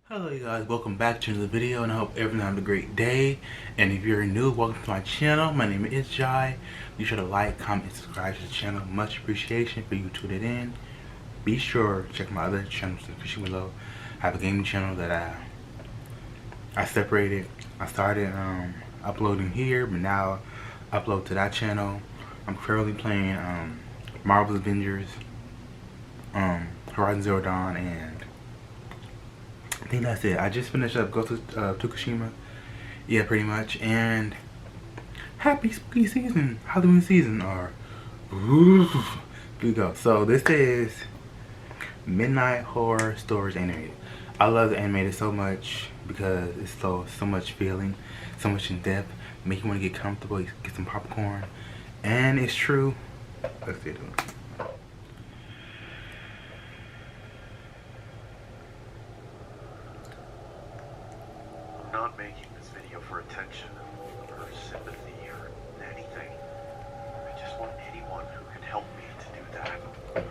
Hello you guys, welcome back to another video and I hope everyone having a great day. And if you're new, welcome to my channel. My name is Jai. Be sure to like, comment, and subscribe to the channel. Much appreciation for you tuning in. Be sure to check my other channels in the description below. I have a gaming channel that I separated. I started uploading here, but now I upload to that channel. I'm currently playing Marvel's Avengers, Horizon Zero Dawn, and I think that's it. I just finished up Ghost of Tsushima. Yeah, pretty much. And happy spooky season, Halloween season, or here we go. So this is Midnight Horror Stories animated. I love the animated so much because it's so much feeling, so much in depth, make you want to get comfortable, get some popcorn, and it's true. Let's see it. Not making this video for attention or sympathy or anything. I just want anyone who can help me to do that.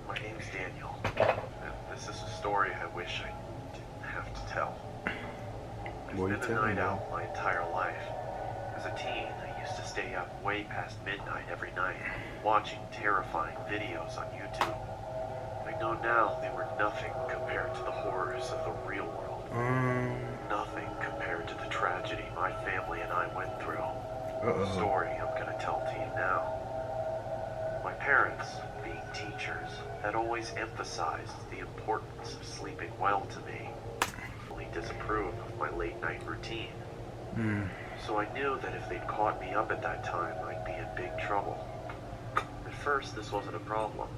My name's Daniel, and this is a story I wish I didn't have to tell. I've been a night owl my entire life. As a teen, I used to stay up way past midnight every night, watching terrifying videos on YouTube. I know now they were nothing compared to the horrors of the real world. Nothing compared to the tragedy my family and I went through. The story I'm going to tell to you now. My parents, being teachers, had always emphasized the importance of sleeping well to me. They disapproved of my late night routine. So I knew that if they'd caught me up at that time, I'd be in big trouble. At first, this wasn't a problem.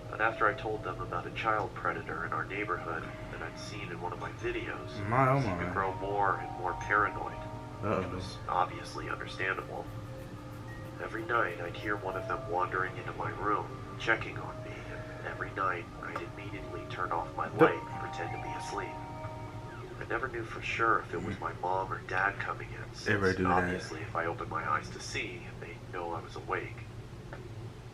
But after I told them about a child predator in our neighborhood that I'd seen in one of my videos, I seemed to grow more and more paranoid. It was obviously understandable. Every night I'd hear one of them wandering into my room, checking on me, and every night I'd immediately turn off my light and pretend to be asleep. I never knew for sure if it was my mom or dad coming in, since obviously if I opened my eyes to see, they'd know I was awake.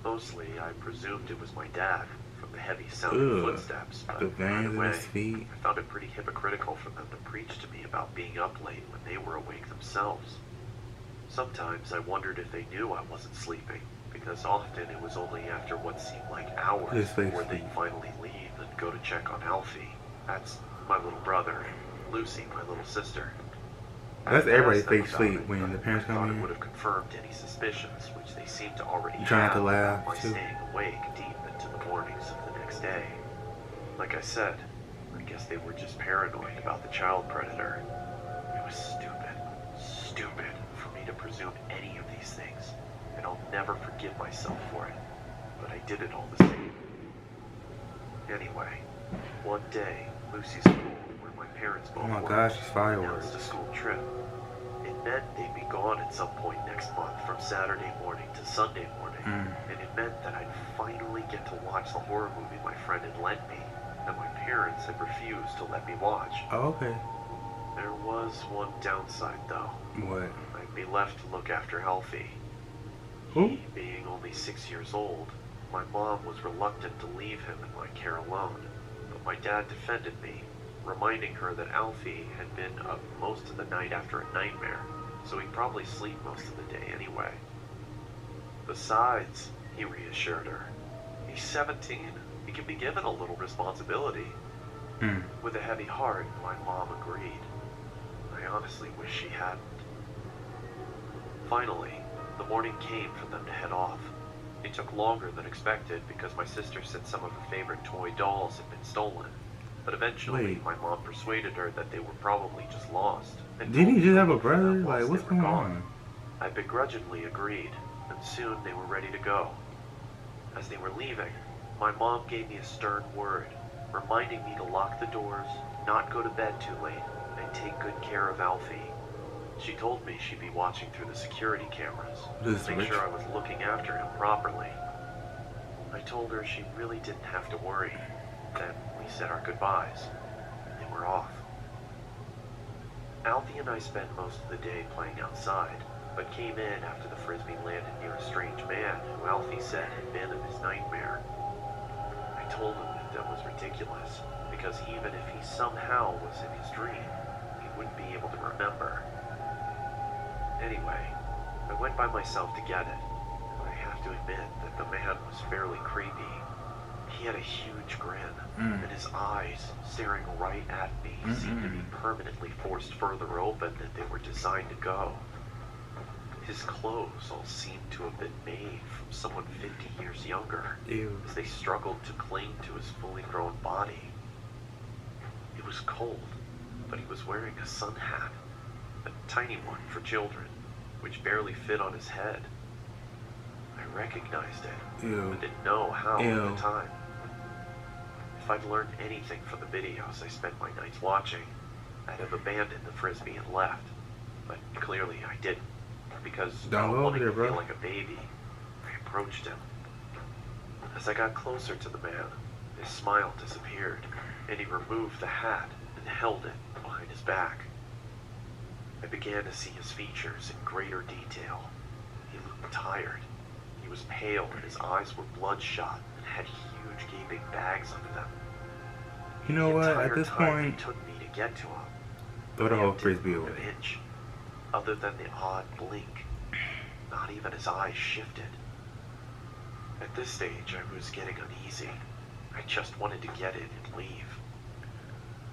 Mostly, I presumed it was my dad, from the heavy sounding footsteps, but right away, I found it pretty hypocritical for them to preach to me about being up late when they were awake themselves. Sometimes I wondered if they knew I wasn't sleeping, because often it was only after what seemed like hours before they'd finally leave and go to check on Alfie. That's my little brother, and Lucy, my little sister. That's everybody's fake sleep when the parents come in. It would have confirmed any suspicions, which they seemed to already You try not have to laugh, about my too. staying awake deep into the mornings of the next day. Like I said, I guess they were just paranoid about the child predator. It was stupid for me to presume any of these things, and I'll never forgive myself for it. But I did it all the same. Anyway, one day, Lucy's school, where my parents both she's fireworks. announced a school trip. It meant they'd be gone at some point next month from Saturday morning to Sunday morning. And it meant that I'd finally get to watch the horror movie my friend had lent me, that my parents had refused to let me watch. Oh, okay. There was one downside, though. What? I'd be left to look after Alfie. Who? He, being only 6 years old, my mom was reluctant to leave him in my care alone. But my dad defended me, reminding her that Alfie had been up most of the night after a nightmare, so he'd probably sleep most of the day anyway. Besides, he reassured her, he's 17. He can be given a little responsibility. With a heavy heart, my mom agreed. I honestly wish she hadn't. Finally, the morning came for them to head off. It took longer than expected because my sister said some of her favorite toy dolls had been stolen. But eventually, my mom persuaded her that they were probably just lost. Didn't he just have a brother? Like, what's going on? I begrudgingly agreed, and soon they were ready to go. As they were leaving, my mom gave me a stern word, reminding me to lock the doors, not go to bed too late, and take good care of Alfie. She told me she'd be watching through the security cameras to make sure I was looking after him properly. I told her she really didn't have to worry. Then we said our goodbyes, and they were off. Alfie and I spent most of the day playing outside, but came in after the frisbee landed near a strange man who Alfie said had been in his nightmare. I told him that was ridiculous, because even if he somehow was in his dream, he wouldn't be able to remember. Anyway, I went by myself to get it, and I have to admit that the man was fairly creepy. He had a huge grin, and his eyes, staring right at me, seemed to be permanently forced further open than they were designed to go. His clothes all seemed to have been made from someone 50 years younger, as they struggled to cling to his fully grown body. It was cold, but he was wearing a sun hat, a tiny one for children, which barely fit on his head. I recognized it, but didn't know how at the time. If I'd learned anything from the videos I spent my nights watching, I'd have abandoned the frisbee and left. But clearly I didn't, because Don't go over wanting there, to bro. feel like a baby, I approached him. As I got closer to the man, his smile disappeared, and he removed the hat and held it behind his back. I began to see his features in greater detail. He looked tired. He was pale, and his eyes were bloodshot and had huge gaping bags under them. You know The what? entire At this time point, it took me to get to him. throw the Man whole didn't frisbee move away. an inch, other than the odd blink. Not even his eyes shifted. At this stage, I was getting uneasy. I just wanted to get it and leave.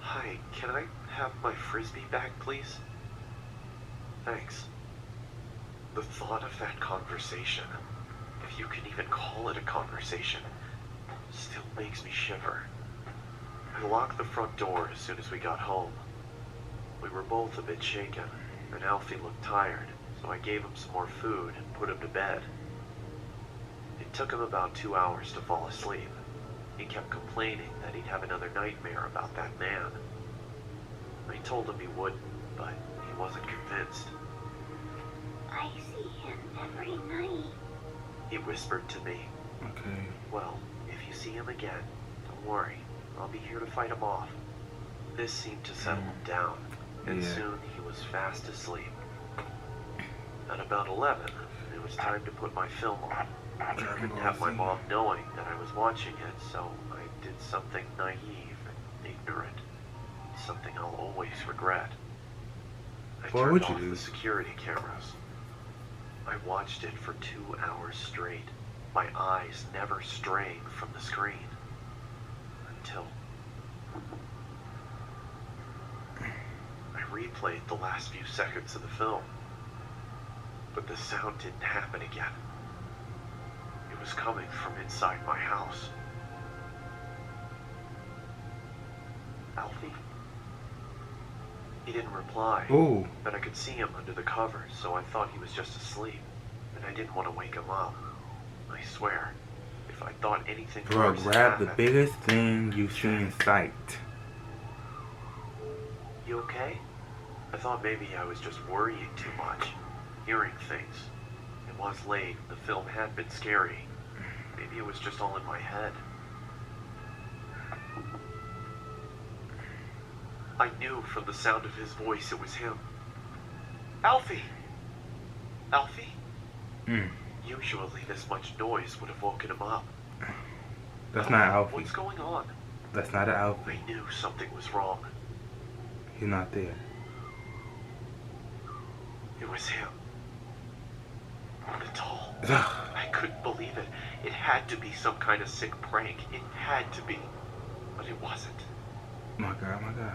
Hi, can I have my frisbee back, please? Thanks. The thought of that conversation, if you can even call it a conversation, still makes me shiver. I locked the front door as soon as we got home. We were both a bit shaken, and Alfie looked tired, so I gave him some more food and put him to bed. It took him about 2 hours to fall asleep. He kept complaining that he'd have another nightmare about that man. I told him he wouldn't, but he wasn't convinced. I see him every night. He whispered to me, Okay. "Well, if you see him again, don't worry. I'll be here to fight him off." This seemed to settle him down, and Yeah. soon he was fast asleep. At about 11, it was time to put my film on. I couldn't have my mom knowing that I was watching it, so I did something naive and ignorant. Something I'll always regret. I What turned would you off do? the security cameras. I watched it for 2 hours straight, my eyes never straying from the screen. Until I replayed the last few seconds of the film. But the sound didn't happen again. It was coming from inside my house. Alfie? He didn't reply, Ooh. but I could see him under the covers, so I thought he was just asleep, and I didn't want to wake him up. I swear, if I thought anything Bro, worse had grab the happened- biggest thing you see in sight. You okay? I thought maybe I was just worrying too much, hearing things. It was late, the film had been scary. Maybe it was just all in my head. I knew from the sound of his voice it was him. Alfie! Alfie? Usually this much noise would have woken him up. That's not Alfie. What's going on? That's not an I Alfie. knew something was wrong. He's not there. It was him. The doll. I couldn't believe it. It had to be some kind of sick prank. It had to be. But it wasn't. My God, my God.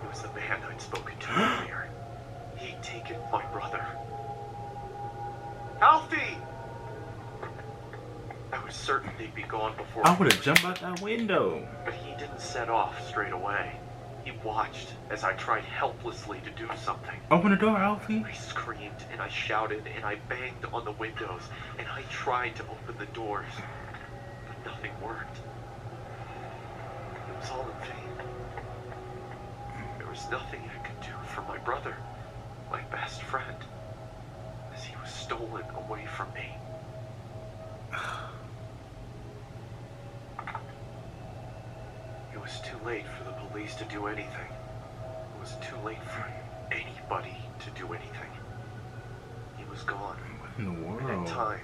It was the man I'd spoken to earlier. He'd taken my brother. Alfie! I was certain they'd be gone before. I would have jumped out that window. But he didn't set off straight away. He watched as I tried helplessly to do something. Open the door, Alfie. I screamed and I shouted and I banged on the windows and I tried to open the doors, but nothing worked. It was all in vain. There was nothing I could do for my brother, my best friend, as he was stolen away from me. It was too late for the police to do anything. It was too late for anybody to do anything. He was gone. What in the And in world? time,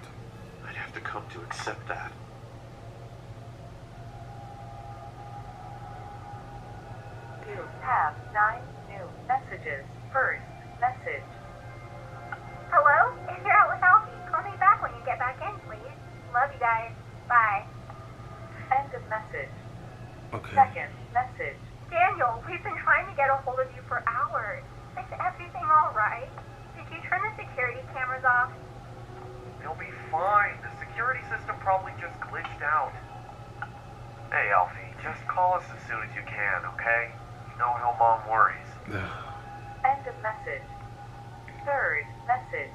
I'd have to come to accept that. have 9 new messages. First message. Hello? If you're out with Alfie, call me back when you get back in, please. Love you guys. Bye. End of message. Okay. Second message. Daniel, we've been trying to get a hold of you for hours. Is everything all right? Did you turn the security cameras off? You'll be fine. The security system probably just glitched out. Hey, Alfie, just call us as soon as you can, okay? You know how Mom worries. End of message. Third message.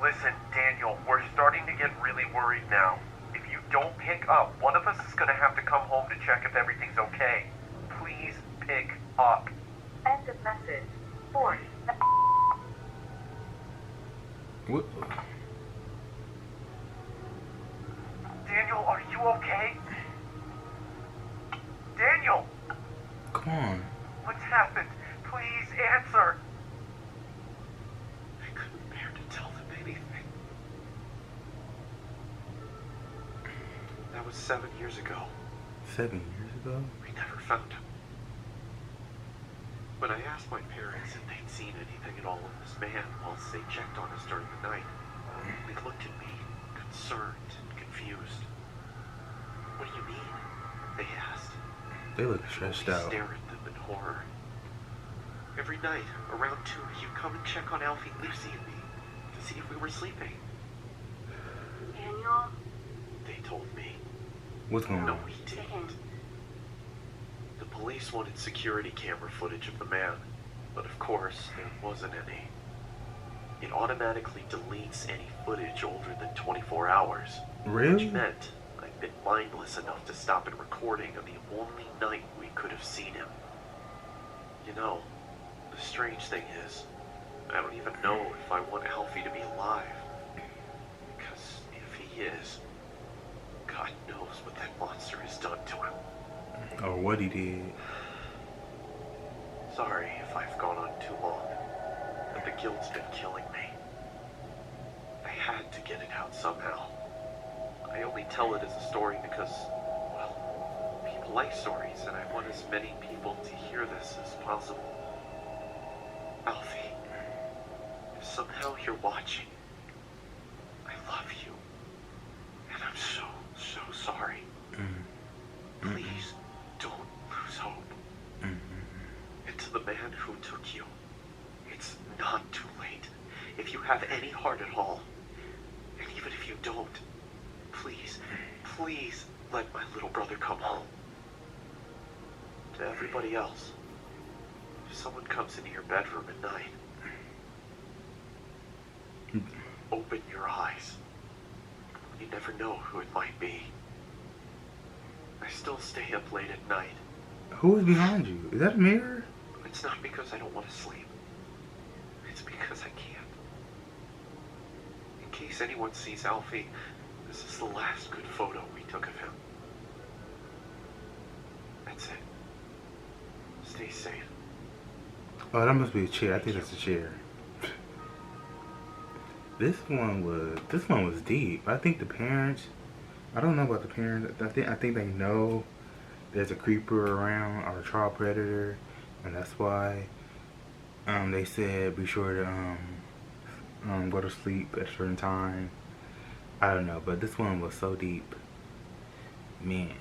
Listen, Daniel, we're starting to get really worried now. If you don't pick up, one of us is gonna have to come home to check if everything's okay. Please pick up. End of message. Fourth. What? Daniel, are you okay? Daniel, Come on. what's happened? Please answer. I couldn't bear to tell them anything. That was 7 years ago. 7 years ago? We never found him. When I asked my parents if they'd seen anything at all of this man whilst they checked on us during the night, they looked at me, concerned and confused. What do you mean? They asked. They look stressed We out. stare at them in horror. Every night, around 2, you'd come and check on Alfie, Lucy, and me to see if we were sleeping. Daniel? They told me. What's going No, on? we didn't. The police wanted security camera footage of the man, but of course, there wasn't any. It automatically deletes any footage older than 24 hours. Really? Which meant I'd been mindless enough to stop it recording on the only night we could have seen him. You know, the strange thing is, I don't even know if I want Alfie to be alive. Because if he is, God knows what that monster has done to him. Or what he did. Sorry if I've gone on too long, but the guilt's been killing me. I had to get it out somehow. I only tell it as a story because, well, people like stories, and I want as many people to hear this as possible. Alfie, if somehow you're watching, I love you, and I'm so, so sorry. Please don't lose hope. And to the man who took you, it's not too late. If you have any heart at all, and even if you don't, please, please let my little brother come home. To everybody else, if someone comes into your bedroom at night, open your eyes. You never know who it might be. I still stay up late at night. Who is behind you? Is that a mirror? It's not because I don't want to sleep. It's because I can't. In case anyone sees Alfie, this is the last good photo we took of him. That's it. Stay safe. Oh, that must be a chair. I think that's a chair. This one was deep. I think the parents, I don't know about the parents. I think they know there's a creeper around or a child predator, and that's why they said be sure to go to sleep at a certain time. I don't know, but this one was so deep. Man,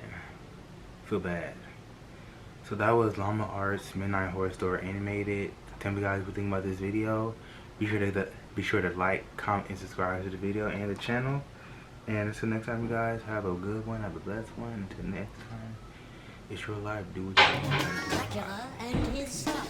feel bad. So that was Llama Arts Midnight Horror Story animated. Tell me guys what you think about this video. Be sure to like, comment, and subscribe to the video and the channel. And until next time, you guys, have a good one, have a blessed one. Until next time, it's your life. Do what you want to do. Dracula and his son.